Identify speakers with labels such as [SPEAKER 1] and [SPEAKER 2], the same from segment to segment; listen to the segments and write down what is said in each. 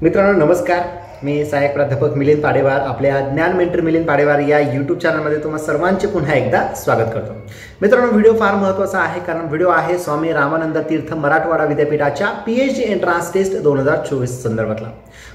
[SPEAKER 1] मित्रांनो नमस्कार, मी सहाय्यक प्राध्यापक मिलिंद पाडेवार आपल्या ज्ञान मेंटर मिलिंद पाडेवार या यूट्यूब चॅनलमध्ये तुम्हा सर्वांचे पुन्हा एकदा स्वागत करतो। मित्रांनो व्हिडिओ फार महत्त्वाचा आहे कारण व्हिडिओ आहे स्वामी रामानंद तीर्थ मराठवाडा विद्यापीठाच्या पीएचडी एंट्रन्स टेस्ट 2024 संदर्भातला।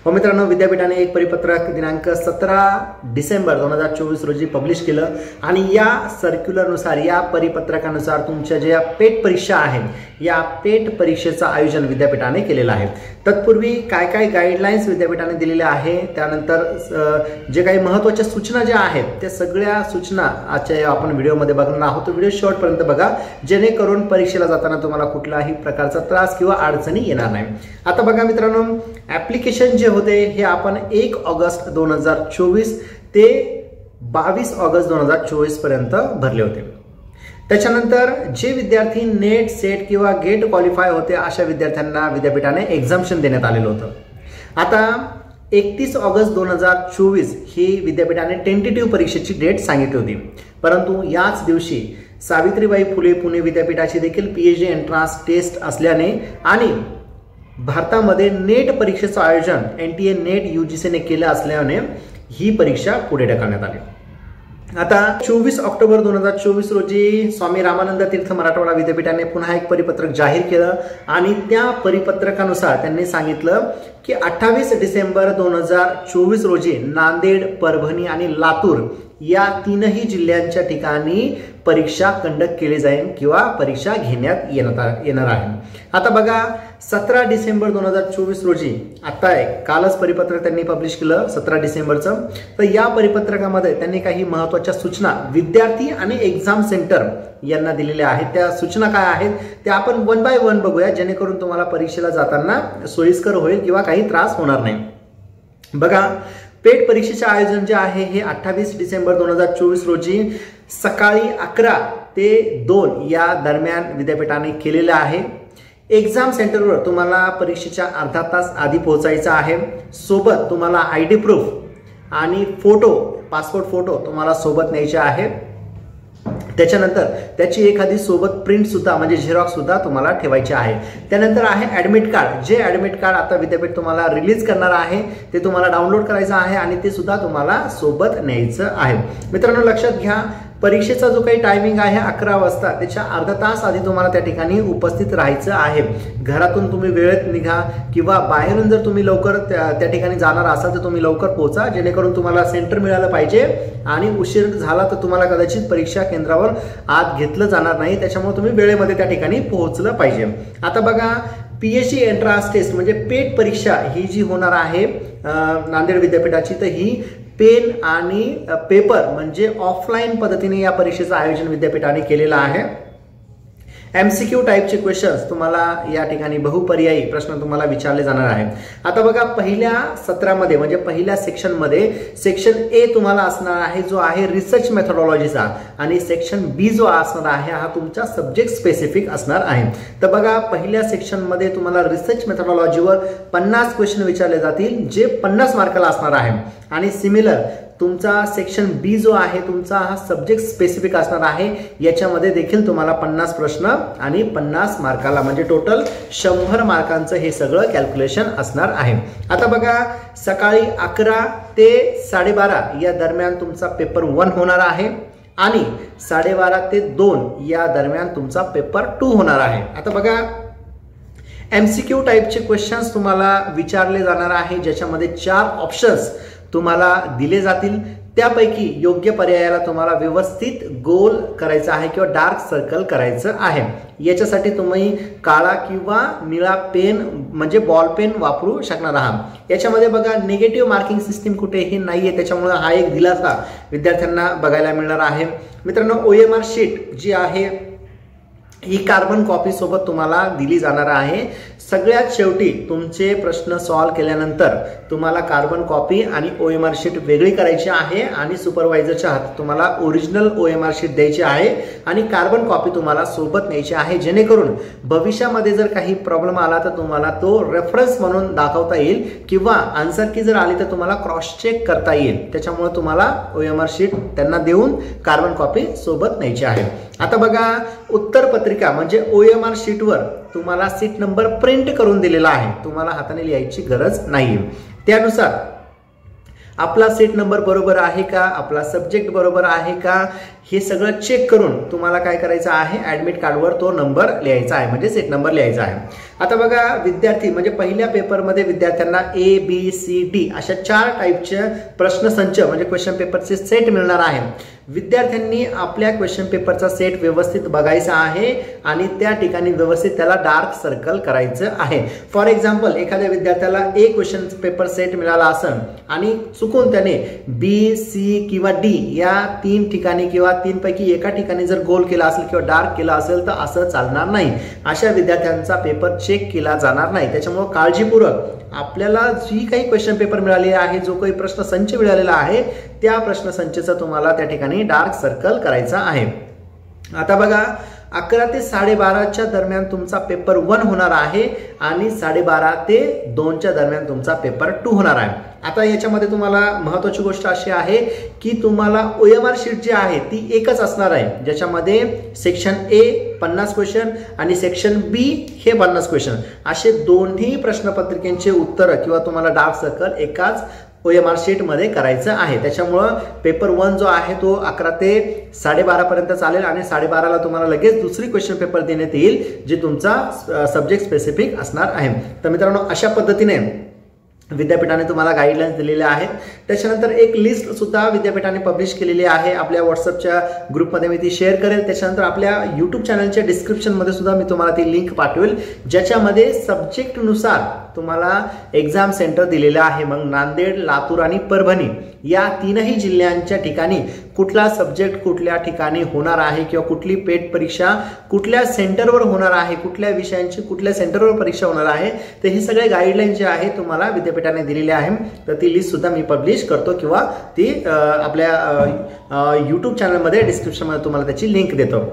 [SPEAKER 1] हो मित्रांनो, विद्यापीठाने एक परिपत्रक दिनांक 17 डिसेंबर 2024 रोजी पब्लिश केलं आणि या सर्क्युलरनुसार या परिपत्रकानुसार तुमच्या ज्या पेट परीक्षा आहेत या पेट परीक्षेचं आयोजन विद्यापीठाने केलेलं आहे। तत्पूर्वी काय काय गाईडलाईन्स विद्यापीठाने दिलेल्या आहे, त्यानंतर जे काही महत्त्वाच्या सूचना ज्या आहेत त्या सगळ्या सूचना आजच्या आपण व्हिडिओमध्ये बघणार आहोत। व्हिडिओ शेवटपर्यंत बघा जेणेकरून परीक्षेला जाताना तुम्हाला कुठलाही प्रकारचा त्रास किंवा अडचणी येणार नाही। आता बघा मित्रांनो, ॲप्लिकेशन जे होते हे आपण 1 ऑगस्ट 2024 ते 22 ऑगस्ट 2024 पर्यंत भरले होते। त्याच्यानंतर जे विद्यार्थी नेट सेट किंवा गेट क्वालिफाय होते अशा विद्यार्थ्यांना विद्यापीठाने एक्झाम्पशन देण्यात आलेलं होतं। आता 31 ऑगस्ट 2024 ही विद्यापीठाने टेंटेटिव्ह परीक्षेची डेट सांगितली होती, परंतु याच दिवशी सावित्रीबाई फुले पुणे विद्यापीठाची देखील पीएचडी एंट्रन्स टेस्ट असल्याने आणि भारतामध्ये नेट परीक्षेचं आयोजन एनटीए नेट यूजीसीने केलं असल्याने ही परीक्षा पुढे ढकलण्यात आली। आता 24 ऑक्टोबर 2024 रोजी स्वामी रामानंद तीर्थ मराठवाडा विद्यापीठाने पुन्हा एक परिपत्रक जाहीर केलं आणि त्या परिपत्रकानुसार त्यांनी सांगितलं की 28 डिसेंबर 2024 रोजी नांदेड, परभणी आणि लातूर या तीनही जिल्ह्यांच्या ठिकाणी परीक्षा कंडक्ट केली जाईल किंवा परीक्षा घेण्यात येणार आहे। आता बघा 17 डिसेंबर 2024 रोजी आता कालच परिपत्रक त्यांनी पब्लिश केलं 17 डिसेंबरचं। तर या परिपत्रकामध्ये त्यांनी काही महत्त्वाच्या सूचना विद्यार्थी आणि एक्झाम सेंटर यांना दिलेल्या आहेत। त्या सूचना काय आहेत त्या आपण वन बाय वन बघूया जेणेकरून तुम्हाला परीक्षेला जाताना सोयीस्कर होईल किंवा काही त्रास होणार नाही। बघा, पेट परीक्षेचे आयोजन जे आहे हे 28 डिसेंबर 2024 रोजी सकाळी 11 ते 2 या दरम्यान विद्यापीठाने केलेलं आहे। एक्झाम सेंटरवर तुम्हाला परीक्षेच्या अर्धा तास आधी पोहोचायचं आहे। सोबत तुम्हाला आयडी प्रूफ आणि फोटो, पासपोर्ट फोटो तुम्हाला सोबत न्यायचे आहे। त्याच्यानंतर त्याची एखादी सोबत प्रिंट सुद्धा म्हणजे झेरॉक्स सुद्धा तुम्हाला ठेवायची आहे। त्यानंतर आहे ॲडमिट कार्ड, जे ॲडमिट कार्ड आता विद्यापीठ तुम्हाला रिलीज करणार आहे ते तुम्हाला डाउनलोड करायचं आहे आणि ते सुद्धा तुम्हाला सोबत न्यायचं आहे। मित्रांनो लक्षात घ्या, परीक्षेचा जो काही टायमिंग आहे 11 वाजता त्याच्या अर्धा तास आधी तुम्हाला त्या ठिकाणी उपस्थित राहायचं आहे। घरातून तुम्ही वेळेत निघा किंवा बाहेरून जर तुम्ही लवकर त्या ठिकाणी जाणार असाल तर तुम्ही लवकर पोहोचा जेणेकरून तुम्हाला सेंटर मिळालं पाहिजे आणि उशीर झाला तर तुम्हाला कदाचित परीक्षा केंद्रावर आत घेतलं जाणार नाही, त्याच्यामुळे तुम्ही वेळेमध्ये त्या ठिकाणी पोहोचलं पाहिजे। आता बघा, पीएचडी एंट्रन्स टेस्ट म्हणजे पेट परीक्षा ही जी होणार आहे नांदेड विद्यापीठाची, तर ही पेन आणि पेपर म्हणजे ऑफलाईन पद्धतीने या परीक्षेचं आयोजन विद्यापीठाने केलेलं आहे। एमसीक्यू टाईपचे क्वेश्चन्स तुम्हाला या ठिकाणी बहुपर्यायी प्रश्न तुम्हाला विचारले जाणार आहेत। आता बघा, पहिल्या सत्रामध्ये म्हणजे पहिल्या सेक्शनमध्ये सेक्शन ए तुम्हाला असणार आहे जो आहे रिसर्च मेथोडॉलॉजीचा आणि सेक्शन बी जो असणार आहे हा तुमचा सब्जेक्ट स्पेसिफिक असणार आहे। तर बघा, पहिल्या सेक्शनमध्ये तुम्हाला रिसर्च मेथोडॉलॉजीवर 50 क्वेश्चन विचारले जातील जे 50 मार्काला असणार आहे आणि सिमिलर तुमचा सेक्शन बी जो आहे तुमचा हा सब्जेक्ट स्पेसिफिक असणार आहे, याच्यामध्ये देखील तुम्हाला 50 प्रश्न आणि 50 मार्काला म्हणजे टोटल 100 मार्कांचं हे सगळं कॅल्क्युलेशन असणार आहे। आता बघा, सकाळी 11 ते 12:30 या दरम्यान तुमचा पेपर 1 होणार आहे आणि 12:30 ते 2 या दरम्यान तुमचा पेपर 2 होणार आहे। आता बघा, एमसीक्यू टाईपचे क्वेश्चन्स तुम्हाला विचारले जाणार आहे ज्याच्यामध्ये 4 ऑप्शन्स तुम्हाला दिले जातील। त्यापैकी योग्य पर्यायाला तुम्हाला व्यवस्थित गोल करायचा आहे किंवा डार्क सर्कल करायचं आहे। याच्यासाठी तुम्ही काळा किंवा निळा पेन म्हणजे बॉल पेन वापरू शकणार आहात। याच्यामध्ये बघा, निगेटिव्ह मार्किंग सिस्टीम कुठेही नाहीये, त्याच्यामुळे हा एक दिलासा विद्यार्थ्यांना बघायला मिळणार आहे। मित्रांनो, ओएमआर शीट जी आहे ही कार्बन कॉपी सोबत तुम्हाला दिली जाणार आहे। सगळ्यात शेवटी तुमचे प्रश्न सॉल्व केल्यानंतर तुम्हाला कार्बन कॉपी आणि ओएमआर शीट वेगळी करायची आहे आणि सुपरवायझरच्या हातात तुम्हाला ओरिजिनल ओएमआर शीट द्यायची आहे आणि कार्बन कॉपी तुम्हाला सोबत न्यायची आहे जेणेकरून भविष्यामध्ये जर काही प्रॉब्लेम आला तर तुम्हाला तो रेफरन्स म्हणून दाखवता येईल किंवा आन्सर की जर आली तर तुम्हाला क्रॉस चेक करता येईल। त्याच्यामुळे तुम्हाला ओएमआर शीट त्यांना देऊन कार्बन कॉपी सोबत न्यायची आहे। आता बघा, उत्तरपत्रिका म्हणजे OMR शीटवर तुम्हाला सीट नंबर प्रिंट करून दिलेला आहे, तुम्हाला हाताने लिहायची गरज नाही. त्यानुसार आपला सीट नंबर बरोबर आहे का, आपला सब्जेक्ट बरोबर आहे का, हे सगळं चेक करून तुम्हाला काय करायचं आहे, ॲडमिट कार्डवर तो नंबर लिहायचा आहे, म्हणजे सीट नंबर लिहायचा आहे. आता बघा, विद्यार्थी म्हणजे पहिल्या पेपरमध्ये विद्यार्थ्यांना ABCD अशा 4 टाईपचे प्रश्नसंच म्हणजे क्वेश्चन पेपरचे सेट मिळणार आहे. विद्यार्थ्यांनी आपल्या क्वेश्चन पेपरचा सेट व्यवस्थित बघायचा आहे आणि त्या ठिकाणी व्यवस्थित त्याला डार्क सर्कल करायचं आहे. फॉर एक्झाम्पल, एखाद्या विद्यार्थ्याला A क्वेश्चन पेपर सेट मिळाला असेल आणि चुकून त्याने B, C किंवा D या 3 ठिकाणी किंवा 3 पैकी एका ठिकाणी जर गोल केला असेल किंवा डार्क केला असेल तर असं चालणार नाही. अशा विद्यार्थ्यांचा पेपर चेक केला जाणार नाही. त्याच्यामुळे काळजीपूर्वक आपल्याला जी काही क्वेश्चन पेपर मिळाले आहे, जो काही प्रश्नसंच मिळालेला आहे, त्या प्रश्नसंचचा तुम्हाला त्या ठिकाणी डार्क सर्कल करायचा आहे. आता बघा, 11 ते 12:30च्या दरम्यान तुमचा पेपर 1 होणार आहे आणि 12:30 ते 2च्या दरम्यान तुमचा पेपर 2 होणार आहे. आता याच्यामध्ये तुम्हाला महत्त्वाची गोष्ट अशी आहे की तुम्हाला OMR शीट जी आहे ती एकच असणार आहे, ज्याच्यामध्ये सेक्शन A 50 क्वेश्चन आणि सेक्शन B हे 50 क्वेश्चन असे दोन्ही प्रश्नपत्रिकेचे उत्तर किंवा तुम्हाला डार्क सर्कल एकाच OMR शीट मध्ये करायचं आहे. त्याच्यामुळं पेपर 1 जो आहे तो 11 ते 12:30 पर्यंत चालेल आणि 12:30ला तुम्हाला लगेच दुसरी क्वेश्चन पेपर देण्यात येईल, जे तुमचा सब्जेक्ट स्पेसिफिक असणार आहे. तर मित्रांनो, अशा पद्धतीने विद्यापीठाने तुम्हाला गाईडलाईन्स दिलेल्या आहेत. त्याच्यानंतर एक लिस्ट सुद्धा विद्यापीठाने पब्लिश केलेली आहे. आपल्या व्हॉट्सअपच्या ग्रुपमध्ये मी ती शेअर करेल. त्याच्यानंतर आपल्या यूट्यूब चॅनलच्या डिस्क्रिप्शनमध्ये सुद्धा मी तुम्हाला ती लिंक पाठवेल, ज्याच्यामध्ये सब्जेक्टनुसार तुम्हाला एक्झाम सेंटर दिलेलं आहे. मग नांदेड, लातूर आणि परभणी या 3ही जिल्ह्यांच्या ठिकाणी कुठला सब्जेक्ट कुठल्या ठिकाणी होणार आहे किंवा कुठली पेट परीक्षा कुठल्या सेंटरवर होणार आहे, कुठल्या विषयांची कुठल्या सेंटरवर परीक्षा होणार आहे, तर हे सगळे गाईडलाईन जे आहे तुम्हाला विद्यापीठाने दिलेले आहे. तर ती लिस्ट सुद्धा मी पब्लिश करतो किंवा ती आपल्या यूट्यूब चॅनलमध्ये डिस्क्रिप्शनमध्ये तुम्हाला त्याची लिंक देतो.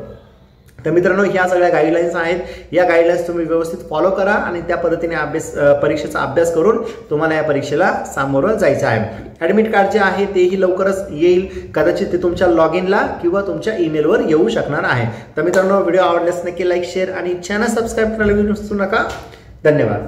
[SPEAKER 1] तर मित्रांनो, ह्या सगळ्या गाईडलाईन्स आहेत. या गाईडलाईन्स तुम्ही व्यवस्थित फॉलो करा आणि त्या पद्धतीने परीक्षेचा अभ्यास करून तुम्हाला या परीक्षेला सामोरं जायचं आहे. ॲडमिट कार्ड जे आहे तेही लवकरच येईल. कदाचित ते तुमच्या लॉग इनला किंवा तुमच्या ईमेलवर येऊ शकणार आहे. तर मित्रांनो, व्हिडिओ आवडल्यास नक्की लाईक, शेअर आणि चॅनल सबस्क्राईब करायला विसरू नका. धन्यवाद.